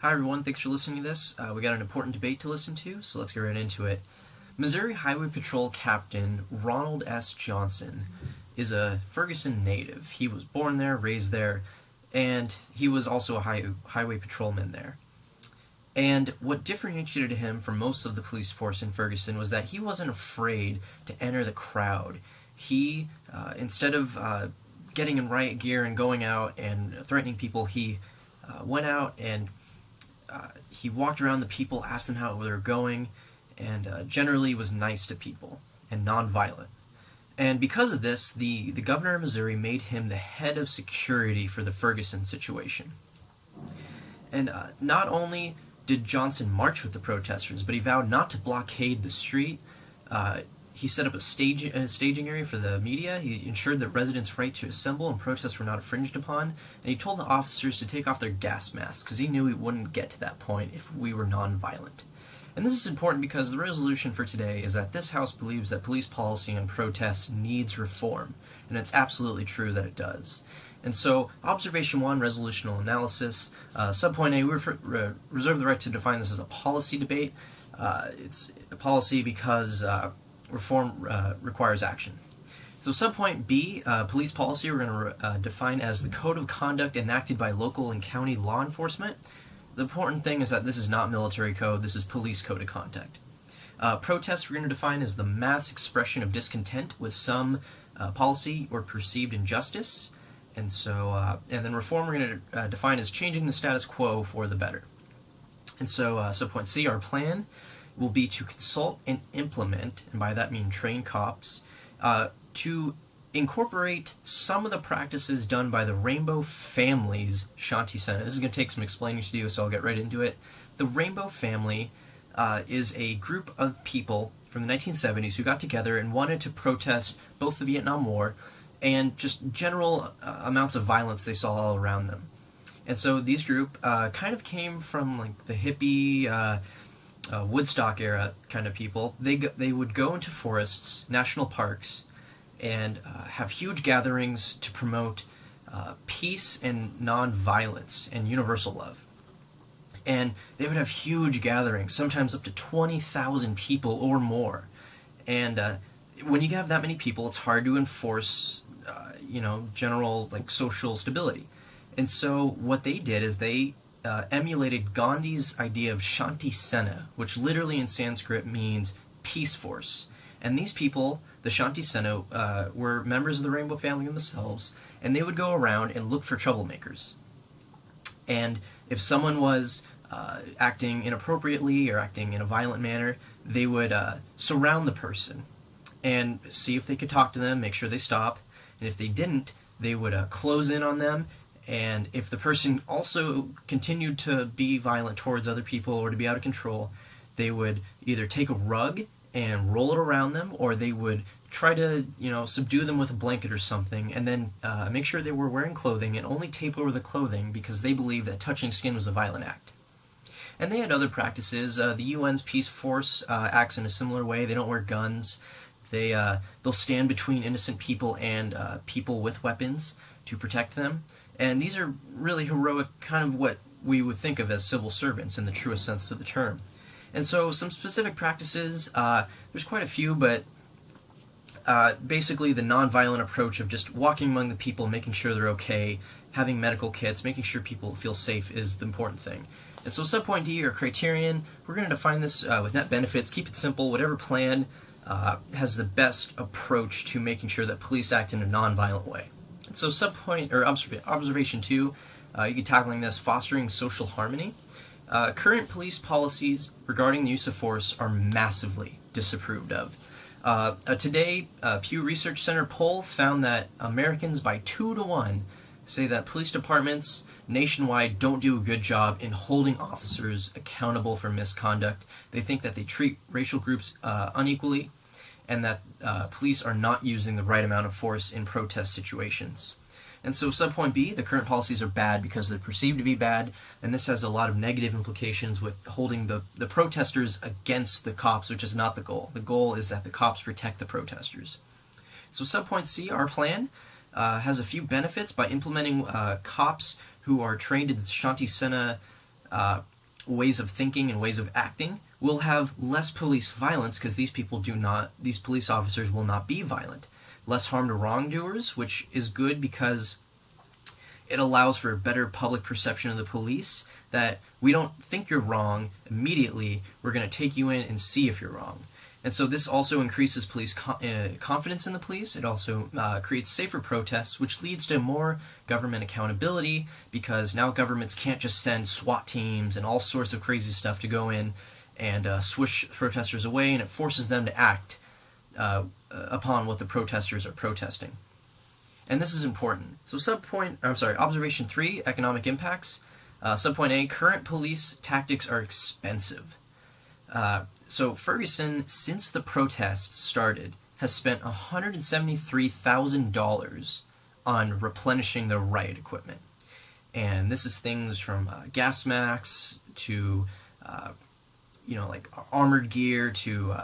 Hi everyone, thanks for listening to this. We got an important debate to listen to, so let's get right into it. Missouri Highway Patrol Captain Ronald S. Johnson is a Ferguson native. He was born there, raised there, and he was also a highway patrolman there. And what differentiated him from most of the police force in Ferguson was that he wasn't afraid to enter the crowd. He, instead of getting in riot gear and going out and threatening people, he went out and he walked around the people, asked them how they were going, and generally was nice to people and nonviolent. And because of this, the governor of Missouri made him the head of security for the Ferguson situation. And not only did Johnson march with the protesters, but he vowed not to blockade the street. He set up a staging area for the media. He ensured that residents' right to assemble and protest were not infringed upon. And he told the officers to take off their gas masks because he knew he wouldn't get to that point if we were nonviolent. And this is important because the resolution for today is that this House believes that police policy on protests needs reform. And it's absolutely true that it does. And so, Observation 1, Resolutional Analysis, Subpoint A, we reserve the right to define this as a policy debate. It's a policy because reform requires action. So subpoint B, police policy, we're going to define as the code of conduct enacted by local and county law enforcement. The important thing is that this is not military code, this is police code of conduct. Protest we're going to define as the mass expression of discontent with some policy or perceived injustice. And so, and then reform we're going to define as changing the status quo for the better. And so, subpoint C, our plan will be to consult and implement, and by that I mean train cops, to incorporate some of the practices done by the Rainbow Family's Shanti Senate. This is going to take some explaining to do, so I'll get right into it. The Rainbow Family is a group of people from the 1970s who got together and wanted to protest both the Vietnam War and just general amounts of violence they saw all around them. And so these group kind of came from like the hippie Woodstock era kind of people. They would go into forests, national parks, and have huge gatherings to promote peace and non-violence and universal love. And they would have huge gatherings, sometimes up to 20,000 people or more. And when you have that many people, it's hard to enforce, general like social stability. And so what they did is they emulated Gandhi's idea of Shanti Sena, which literally in Sanskrit means peace force. And these people, the Shanti Sena, were members of the Rainbow Family themselves, and they would go around and look for troublemakers. And if someone was acting inappropriately or acting in a violent manner, they would surround the person and see if they could talk to them, make sure they stop. And if they didn't, they would close in on them. And if the person also continued to be violent towards other people or to be out of control, they would either take a rug and roll it around them, or they would try to, subdue them with a blanket or something, and then make sure they were wearing clothing and only tape over the clothing because they believed that touching skin was a violent act. And they had other practices. The UN's Peace Force acts in a similar way. They don't wear guns. They'll stand between innocent people and people with weapons to protect them. And these are really heroic, kind of what we would think of as civil servants in the truest sense of the term. And so some specific practices, there's quite a few, but basically the nonviolent approach of just walking among the people, making sure they're okay, having medical kits, making sure people feel safe is the important thing. And so subpoint D, or criterion, we're going to define this with net benefits, keep it simple, whatever plan has the best approach to making sure that police act in a nonviolent way. And so subpoint, or observation 2, you can tackling this, fostering social harmony. Current police policies regarding the use of force are massively disapproved of. Today, a Pew Research Center poll found that Americans by 2 to 1 say that police departments nationwide don't do a good job in holding officers accountable for misconduct. They think that they treat racial groups unequally, and that police are not using the right amount of force in protest situations. And so subpoint B, the current policies are bad because they're perceived to be bad, and this has a lot of negative implications with holding the protesters against the cops, which is not the goal. The goal is that the cops protect the protesters. So subpoint C, our plan, has a few benefits by implementing cops who are trained in Shanti Sena ways of thinking and ways of acting, we'll have less police violence because these police officers will not be violent. Less harm to wrongdoers, which is good because it allows for a better public perception of the police, that we don't think you're wrong immediately, we're going to take you in and see if you're wrong. And so this also increases police confidence in the police. It also creates safer protests, which leads to more government accountability, because now governments can't just send SWAT teams and all sorts of crazy stuff to go in and swish protesters away, and it forces them to act upon what the protesters are protesting. And this is important. So observation 3, economic impacts. Subpoint A, current police tactics are expensive. So Ferguson, since the protests started, has spent $173,000 on replenishing the riot equipment. And this is things from gas masks to, like armored gear to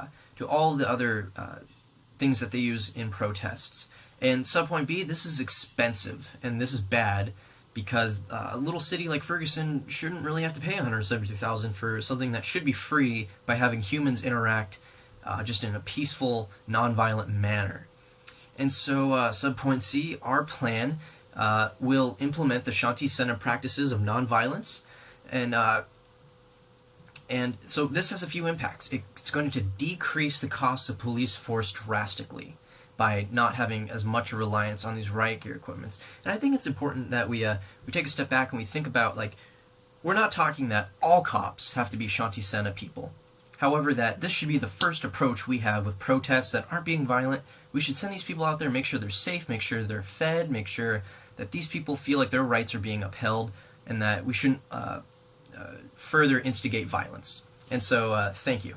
all the other things that they use in protests. And subpoint B, this is expensive, and this is bad, because a little city like Ferguson shouldn't really have to pay $173,000 for something that should be free by having humans interact just in a peaceful, non-violent manner. And so subpoint C, our plan will implement the Shanti Sena practices of non-violence, and so this has a few impacts. It's going to decrease the costs of police force drastically by not having as much reliance on these riot gear equipments. And I think it's important that we take a step back and we think about, we're not talking that all cops have to be Shanti Sena people. However, that this should be the first approach we have with protests that aren't being violent. We should send these people out there, make sure they're safe, make sure they're fed, make sure that these people feel like their rights are being upheld, and that we shouldn't further instigate violence. And so, thank you.